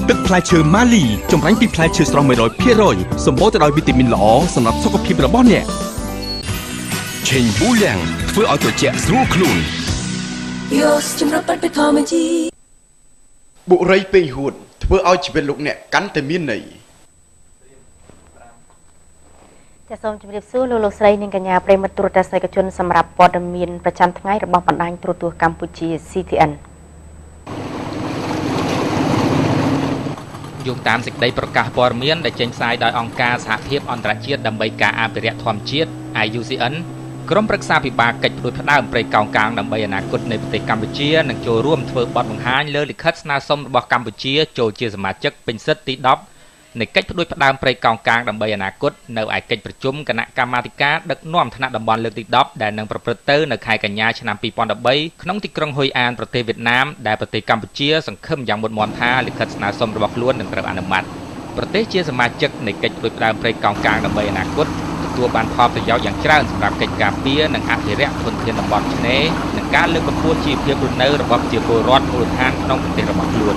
ទឹកផ្លែឈើម៉ាលីចម្រាញ់ពីផ្លែឈើស្រស់ 100% សម្បូរទៅដោយវីតាមីនល្អសម្រាប់សុខភាពរបស់អ្នកឆេងប៊ូលៀងធ្វើឲ្យត្រជាក់ស្រួលខ្លួនយោជំរុញបេតិកភណ្ឌជីបុរីពេញហួតធ្វើឲ្យជីវិតលោកអ្នកកាន់តែមានន័យចាសសូមជម្រាបសួរលោកស្រីនិងកញ្ញាប្រិយមិត្តទូរទស្សនិកជនសម្រាប់ព័ត៌មានប្រចាំថ្ងៃរបស់បណ្ដាញទូរទស្សន៍កម្ពុជា CTN យោងតាមសេចក្តីប្រកាសព័ត៌មានដែលចេញផ្សាយដោយអង្គការសហភាពអន្តរជាតិដើម្បីការអភិរក្សធម្មជាតិ IUCN ក្រុមប្រឹក្សាពិបាលកិច្ចផ្ដួចផ្ដើមព្រៃកោងកាងដើម្បីអនាគតនៃប្រទេសកម្ពុជានឹងចូលរួមធ្វើបទបង្ហាញលើលិខិតស្នើសុំរបស់កម្ពុជាចូលជាសមាជិកពេញសិទ្ធិទី10នៃកិច្ចផ្ដួចផ្ដើមព្រៃកោងកាងដើម្បីអនាគតនៅឯកិច្ចប្រជុំគណៈកម្មាធិការដឹកនាំថ្នាក់តំបន់លើកទី10ដែលនឹងប្រព្រឹត្តទៅនៅខែកញ្ញាឆ្នាំ2013ក្នុងទីក្រុងហុយអានប្រទេសវៀតណាមដែលប្រទេសកម្ពុជាសង្ឃឹមយ៉ាងមុតមាំថាលិខិតស្នើសុំរបស់ខ្លួននឹងត្រូវអនុម័តប្រទេសជាសមាជិកនៃកិច្ចផ្ដួចផ្ដើមព្រៃកោងកាងដើម្បីអនាគតទទួលបានផលប្រយោជន៍យ៉ាងច្រើនសម្រាប់កិច្ចការពារនិងអភិរក្សធនធានតំបន់ឆ្នេរនិងការលើកកម្ពស់ជីវភាពរស់នៅរបស់ប្រជាពលរដ្ឋមូលដ្ឋានក្នុងប្រទេសរបស់ខ្លួន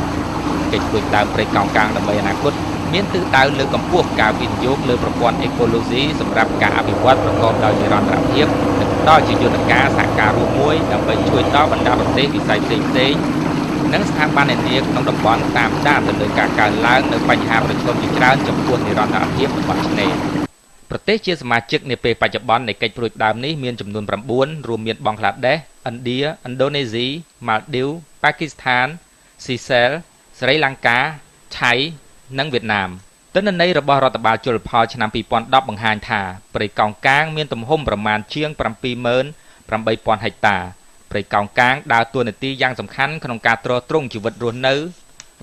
កិច្ចផ្ដួចផ្ដើមព្រៃកោងកាងដើម្បីអនាគតមានទិសដៅលើកកម្ពស់ការវិនិយោគលើប្រព័ន្ធអេកូឡូស៊ីសម្រាប់ការអភិវឌ្ឍប្រកបដោយនិរន្តរភាពនិងបន្តជាយន្តការសហការរួមមួយដើម្បីជួយដល់បណ្ដាប្រទេសវិស័យផ្សេងៗនិងស្ថាប័ននានាក្នុងតំបន់តាមដានទៅលើការកើនឡើងនៅបញ្ហាប្រឈមជាច្រើនចំពោះនិរន្តរភាពរបស់ឆ្នេរប្រទេសជាសមាជិកនាពេលបច្ចុប្បន្ននៃកិច្ចផ្ដួចផ្ដើមនេះមានចំនួន9រួមមានបង់ក្លាដេសឥណ្ឌាឥណ្ឌូនេស៊ីម៉ាល់ឌីវប៉ាគីស្ថានស៊ីសែលស្រីលង្កាថៃនិងវៀតណាមទិន្នន័យរបស់រដ្ឋបាលជលផលឆ្នាំ2010បង្ហាញថាព្រៃកោងកាងមានទំហំប្រមាណជាង 78,000 ហិកតាព្រៃកោងកាងដើរតួនាទីយ៉ាងសំខាន់ក្នុងការទ្រទ្រង់ជីវិតរស់នៅ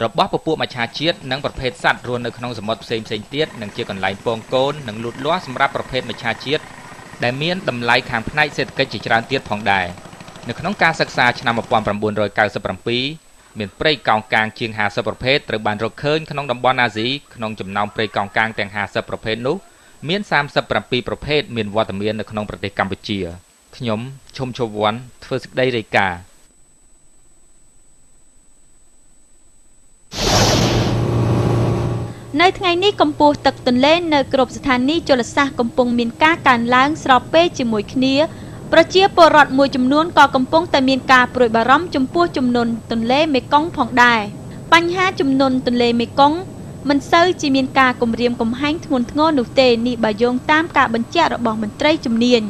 របស់ពពួកមច្ឆជាតិនិងប្រភេទសត្វរស់នៅក្នុងសមុទ្រផ្សេងៗទៀតនិងជាកន្លែងពងកូននិងលូតលាស់សម្រាប់ប្រភេទមច្ឆជាតិដែលមានតម្លៃខាងផ្នែកសេដ្ឋកិច្ចជាច្រើនទៀតផងដែរនៅក្នុងការសិក្សាឆ្នាំ1997មានព្រៃកោងកាងជាង50ប្រភេទត្រូវបានរកឃើញក្នុងតំបន់អាស៊ីក្នុងចំណោមព្រៃកោងកាងទាំង50ប្រភេទនោះមាន37ប្រភេទមានវត្តមាននៅក្នុងប្រទេសកម្ពុជាខ្ញុំឈុំឈវ័នធ្វើសេចក្តីរាយការណ៍នៅថ្ងៃនេះកម្ពស់ទឹកទន្លេនៅគ្រប់ស្ថានីយជលសាស្ត្រកំពុងមានការកើនឡើងស្របពេលជាមួយគ្នាប្រជាពលរដ្ឋមួយចំនួនក៏កំពុងតែមានការព្រួយបារម្ភចំពោះជំនន់ទន្លេមេគង្គផងដែរបញ្ហាជំនន់ទន្លេមេគង្គមិនសូវជាមានការគំរាមកំហែងធ្ងន់ធ្ងរនោះទេនេះបើយោងតាមការបញ្ជាក់របស់មន្ត្រីជំនាញ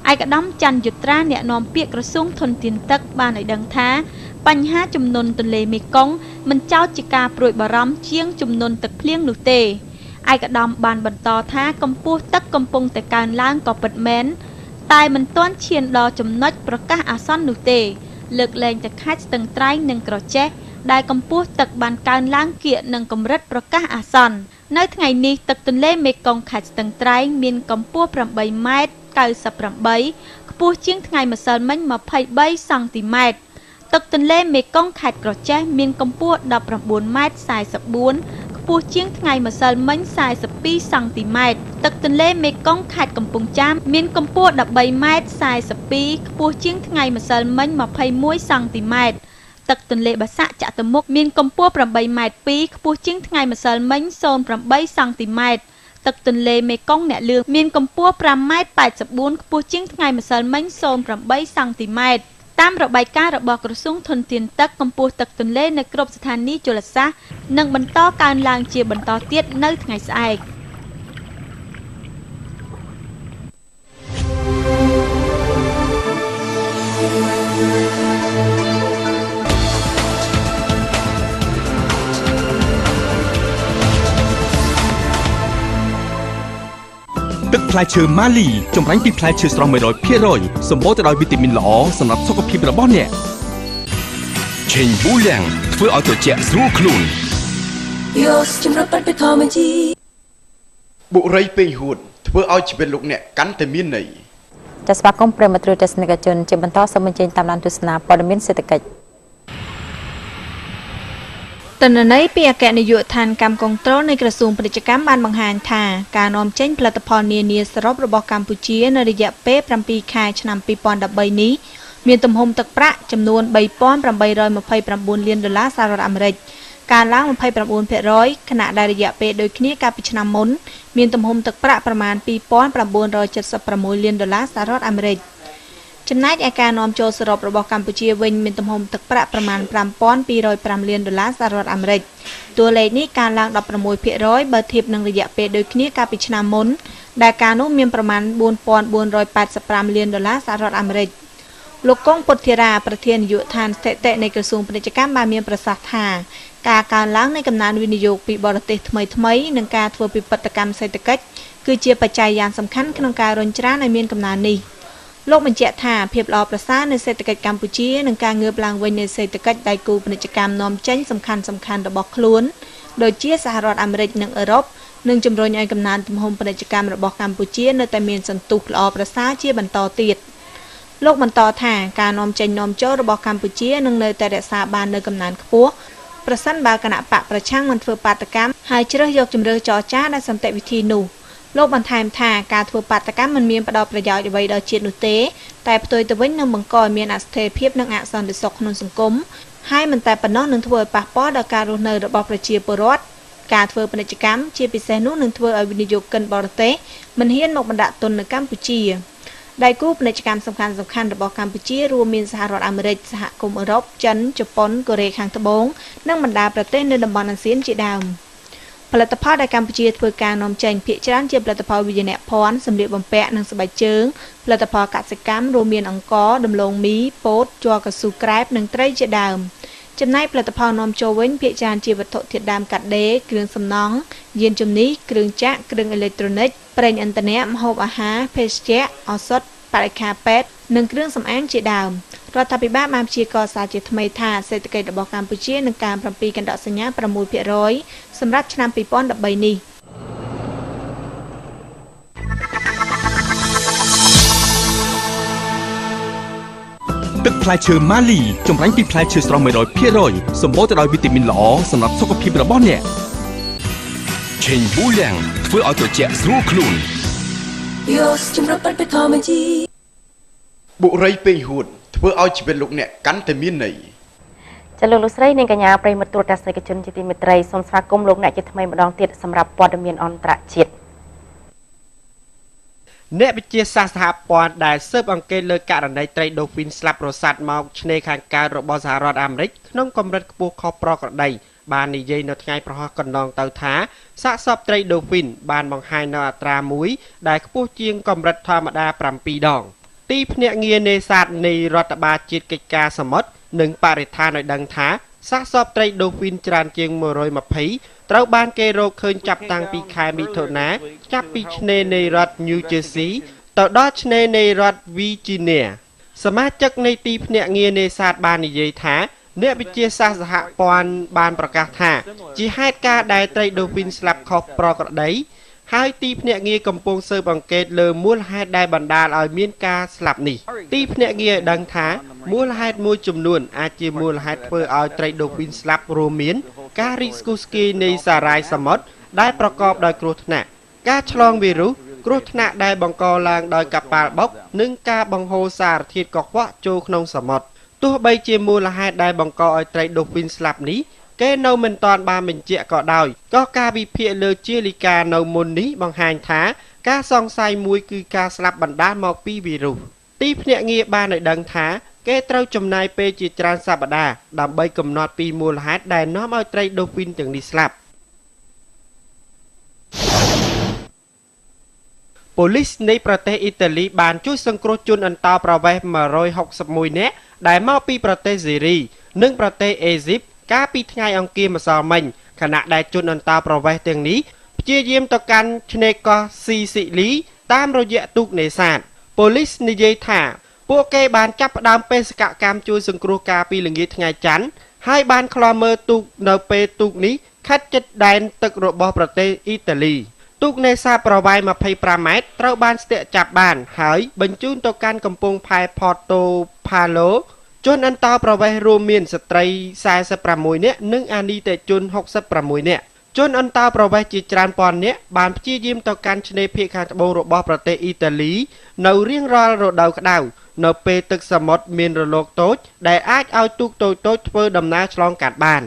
ឯកឧត្តមច័ន្ទយុត្រាអ្នកនាំពាក្យក្រសួងធនធានទឹកបានឲ្យដឹងថាបញ្ហាជំនន់ទន្លេមេគង្គមិនចោទជាការព្រួយបារម្ភជាងជំនន់ទឹកភ្លៀងនោះទេឯកឧត្តមបានបន្តថាកម្ពស់ទឹកកំពុងតែកើនឡើងក៏ពិតមែនតែមិនទាន់ឈានដល់ចំណុចប្រកាសអាសន្ននោះទេលើកលែងតែខេត្តស្ទឹងត្រែងនិងក្រចេះដែលកម្ពស់ទឹកបានកើនឡើងគៀកនឹងកម្រិតប្រកាសអាសន្ននៅថ្ងៃនេះទឹកទន្លេមេគង្គខេត្តស្ទឹងត្រែងមានកម្ពស់8ម៉ែត្រ98ខ្ពស់ជាងថ្ងៃម្សិលមិញ23សង់ទីម៉ែត្រទឹកទន្លេមេគង្គខេត្តក្រចេះមានកម្ពស់19ម៉ែត្រ44ខ្ពស់ជាងថ្ងៃម្សិលមិញ42សង់ទីម៉ែត្រទឹកទន្លេមេគង្គខេត្តកំពង់ចាមមានកម្ពស់13ម៉ែត្រ42ខ្ពស់ជាងថ្ងៃម្សិលមិញ21សង់ទីម៉ែត្រទឹកទន្លេបាសាក់ចតុមុខមានកម្ពស់8ម៉ែត្រ2ខ្ពស់ជាងថ្ងៃម្សិលមិញ0.8សង់ទីម៉ែត្រទឹកទន្លេមេគង្គអ្នកលឿងមានកម្ពស់5ម៉ែត្រ84ខ្ពស់ជាងថ្ងៃម្សិលមិញ0.8សង់ទីម៉ែត្រតាមរបាយការណ៍របស់ក្រសួងធនធានទឹកកម្ពស់ទឹកទន្លេនៅគ្រប់ស្ថានីយជលសាស្ត្រនឹងបន្តកើនឡើងជាបន្តទៀតនៅថ្ងៃស្អែកទឹកផ្លែឈើម៉ាលីចម្រាញ់ពីផ្លែឈើស្រស់ 100% សម្បូរទៅដោយវីតាមីនល្អសម្រាប់សុខភាពរបស់អ្នកឆេងប៊ូលៀងធ្វើឲ្យត្រជាក់ស្រួលខ្លួនយោជំរុញបេតិកភណ្ឌជីបុរីពេញហួតធ្វើឲ្យជីវិតលោកអ្នកកាន់តែមានន័យចាសស្វាគមន៍ប្រិយមិត្តទស្សនិកជនជាបន្តសូមអញ្ជើញតាមដានទស្សនាព័ត៌មានសេដ្ឋកិច្ច តន្ន័យពីអគ្គនាយកដ្ឋានកម្មគ្រប់គ្រងនៃក្រសួងពាណិជ្ជកម្មបានបង្ហាញថាការនាំចេញផលិតផលនានាសរុបរបស់កម្ពុជានៅរយៈពេល7ខែឆ្នាំ2013នេះមានទំហំទឹកប្រាក់ចំនួន$3,829 លានសហរដ្ឋអាមេរិកការឡើង 29% ខណៈដែលរយៈពេលដូចគ្នាកាលពីឆ្នាំមុនមានទំហំទឹកប្រាក់ប្រមាណ$2,976 លានសហរដ្ឋអាមេរិកចំណែកឯការនាំចូលសរុបរបស់កម្ពុជាវិញមានទំហំទឹកប្រាក់ប្រមាណ$5,205 លានសហរដ្ឋអាមេរិកតួលេខនេះកើនឡើង 16% បើធៀបនឹងរយៈពេលដូចគ្នាកាលពីឆ្នាំមុនដែលកាលនោះមានប្រមាណ$4,485 លានសហរដ្ឋអាមេរិកលោកកុងពុទ្ធារាប្រធាននាយកដ្ឋានស្ថិតិនៃក្រសួងពាណិជ្ជកម្មបានមានប្រសាសន៍ថាការកើនឡើងនៃកំណើនវិនិយោគពីបរទេសថ្មីៗនិងការធ្វើពិពិធកម្មសេដ្ឋកិច្ចគឺជាបច្ច័យយ៉ាងសំខាន់ក្នុងការរុញច្រានឲ្យមានកំណើននេះលោកបញ្ជាក់ថាភាពល្អប្រសើរនៃសេដ្ឋកិច្ចកម្ពុជានិងការងើបឡើងវិញនៃសេដ្ឋកិច្ចដៃគូពាណិជ្ជកម្មនាំចេញសំខាន់ៗរបស់ខ្លួនដូចជាសហរដ្ឋអាមេរិកនិងអឺរ៉ុបនឹងជំរុញឲ្យកំណើនទំហំពាណិជ្ជកម្មរបស់កម្ពុជានៅតែមានសន្ទុះល្អប្រសើរជាបន្តទៀតលោកបន្តថាការនាំចេញនាំចូលរបស់កម្ពុជានឹងនៅតែរក្សាបាននូវកំណើនខ្ពស់ប្រសិនបើគណៈបកប្រឆាំងមិនធ្វើបាតកម្មហើយជ្រើសយកជំរឿចរចាដោយសន្តិវិធីនោះលោកបន្ថែមថាការធ្វើបាតកម្មមិនមានផ្ដល់ប្រយោជន៍អ្វីដល់ជាតិនោះទេតែផ្ទុយទៅវិញនឹងបង្កឲ្យមានអស្ថិរភាពនិងអសន្តិសុខក្នុងសង្គមហើយមិនតែប៉ុណ្ណោះនឹងធ្វើឲ្យប៉ះពាល់ដល់ការរស់នៅរបស់ប្រជាពលរដ្ឋការធ្វើពាណិជ្ជកម្មជាពិសេសនោះនឹងធ្វើឲ្យវិនិយោគិនបរទេសមិនហ៊ានមកបណ្ដាក់ទុននៅកម្ពុជាដៃគូពាណិជ្ជកម្មសំខាន់ៗរបស់កម្ពុជារួមមានសហរដ្ឋអាមេរិកសហគមន៍អឺរ៉ុបចិនជប៉ុនកូរ៉េខាងត្បូងនិងបណ្ដាប្រទេសនៅតំបន់អាស៊ានជាដើមផលិតផលដែលកម្ពុជាធ្វើការនាំចេញភាគច្រើនជាផលិតផលវិញ្ញាណភ័ណ្ឌសម្លៀកបំពាក់និងស្បែកជើងផលិតផលកសិកម្មរួមមានអង្ករដំឡូងមីពោតជ័រកៅស៊ូក្រែបនិងត្រីជាដើមចំណែកផលិតផលនាំចូលវិញភាគច្រើនជាវត្ថុធាតុដើមកាត់ដេរគ្រឿងសំណង់យានជំនិះគ្រឿងចក្រគ្រឿងអេឡិចត្រូនិកប្រេងឥន្ធនៈម្ហូបអាហារភេសជ្ជៈឱសថបរិក្ខារពេទ្យនិងគ្រឿងសម្អាងជាដើមរដ្ឋាភិបាលបានព្យាករណ៍សារជាថ្មីថាសេដ្ឋកិច្ចរបស់កម្ពុជានឹងកើន7កណ្ដកសញ្ញា 6% សម្រាប់ឆ្នាំ2013នេះទឹកផ្លែឈើម៉ាលីចម្រាញ់ពីផ្លែឈើស្រស់ 100% សម្បូរទៅដោយវីតាមីនល្អសម្រាប់សុខភាពរបស់អ្នកឆេងប៊ូលៀងធ្វើឲ្យត្រជាក់ស្រួលខ្លួនបុរីពេញហួតធ្វើឲ្យជីវិតលោកអ្នកកាន់តែមានន័យចាលោកស្រីនិងកញ្ញាប្រិយមិត្តទូរទស្សនិកជនជាទីមេត្រីសូមស្វាគមន៍លោកអ្នកជាថ្មីម្ដងទៀតសម្រាប់ព័ត៌មានអន្តរជាតិអ្នកវិទ្យាសាស្ត្រសហព័ន្ធដែលស៊ើបអង្កេតលើករណីត្រីដូហ្វីនស្លាប់រសាត់មកឆ្នេរខាងកើតរបស់សហរដ្ឋអាមេរិកក្នុងកម្រិតខ្ពស់ខុសប្រក្រតីបាននិយាយនៅថ្ងៃប្រហោះកណ្ដងទៅថាសាកសពត្រីដូហ្វីនបានបង្ហាញនៅអត្រាមួយដែលខ្ពស់ជាងកម្រិតធម្មតា7 ដងទីភ្នាក់ងារនេសាទនៃរដ្ឋបាលជាតិកិច្ចការសមុទ្រនិងបរិស្ថានឲ្យដឹងថាសាកសពត្រីដូហ្វីនច្រើនជាង120ត្រូវបានគេរកឃើញចាប់តាំងពីខែមិថុនាចាប់ពីឆ្នេរនៃរដ្ឋ New Jersey ទៅដល់ឆ្នេរនៃរដ្ឋ Virginia សមាជិកនៃទីភ្នាក់ងារនេសាទបាននិយាយថាអ្នកវិទ្យាសាស្ត្រសហព័ន្ធបានប្រកាសថាជាហេតុការណ៍ដែលត្រីដូហ្វីនស្លាប់ខុសប្រក្រតីហើយទីភ្នាក់ងារកំពុងស៊ើបអង្កេតលើមូលហេតុដែលបណ្ដាលឲ្យមានការស្លាប់នេះទីភ្នាក់ងារដឹងថាមូលហេតុមួយចំនួនអាចជាមូលហេតុធ្វើឲ្យត្រីដូហ្វីនស្លាប់រួមមានការរីកស្គុះស្គាយនៃសារ៉ាយសមុទ្រដែលប្រកបដោយគ្រោះថ្នាក់ការឆ្លងវីរុសគ្រោះថ្នាក់ដែលបង្កឡើងដោយកប៉ាល់បុកនិងការបង្ហូរសារធាតុកខ្វក់ចូលក្នុងសមុទ្រទោះបីជាមូលហេតុដែលបង្កឲ្យត្រីដូហ្វីនស្លាប់នេះគេនៅមិនទាន់បានបញ្ជាក់ក៏ដោយក៏ការវិភាគលើជាលិកានៅមុននេះបង្ហាញថាការសង្ស័យមួយគឺការស្លាប់បណ្ដាលមកពីវីរុសទីភ្នាក់ងារបានឲ្យដឹងថាគេត្រូវចំណាយពេលជាច្រើនសប្តាហ៍ដើម្បីកំណត់ពីមូលហេតុដែលនាំឲ្យត្រីដូហ្វីនទាំងនេះស្លាប់ប៉ូលីសនៃប្រទេសអ៊ីតាលីបានជួយសង្គ្រោះជនអន្តោប្រវេសន៍161នាក់ដែលមកពីប្រទេសសេរីនិងប្រទេសអេស៊ីបកាលពីថ្ងៃអង្គារម្សិលមិញខណៈដែលជនអន្តោប្រវេសន៍ទាំងនេះព្យាយាមទៅកាន់ឆ្នេរកោះស៊ីស៊ីលីតាមរយៈទូកនេសាទប៉ូលីសនិយាយថាពួកគេបានចាប់ផ្ដើមបេសកកម្មជួយសង្គ្រោះកាលពីល្ងាចថ្ងៃច័ន្ទហើយបានឃ្លាំមើលទូកនៅពេលទូកនេះខិតជិតដែនទឹករបស់ប្រទេសអ៊ីតាលីទូកនេសាទប្រវែង25ម៉ែត្រត្រូវបានស្ទាក់ចាប់បានហើយបញ្ជូនទៅកាន់កំពង់ផែ Porto Palo ជនអន្តោប្រវេសន៍រួមមានស្ត្រី46នាក់និងអានីតេជន66នាក់ជនអន្តោប្រវេសន៍ជាច្រើនពាន់នាក់បានព្យាយាមទៅកាន់ឆ្នេរភាគខាងត្បូងរបស់ប្រទេសអ៊ីតាលីនៅរៀងរាល់រដូវក្តៅនៅពេលទឹកសមុទ្រមានរលកតូចដែលអាចឲ្យទូកតូចៗធ្វើដំណើរឆ្លងកាត់បាន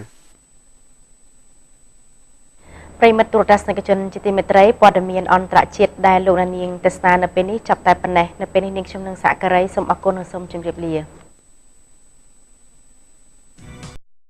ប្រិមត្តទូរទស្សនិកជនជាទីមេត្រីព័ត៌មានអន្តរជាតិដែលលោកនាងទស្សនានៅពេលនេះចាប់តែប៉ុណ្ណេះនៅពេលនេះនាងខ្ញុំនឹងសាករីសូមអរគុណនិងសូមជម្រាបលា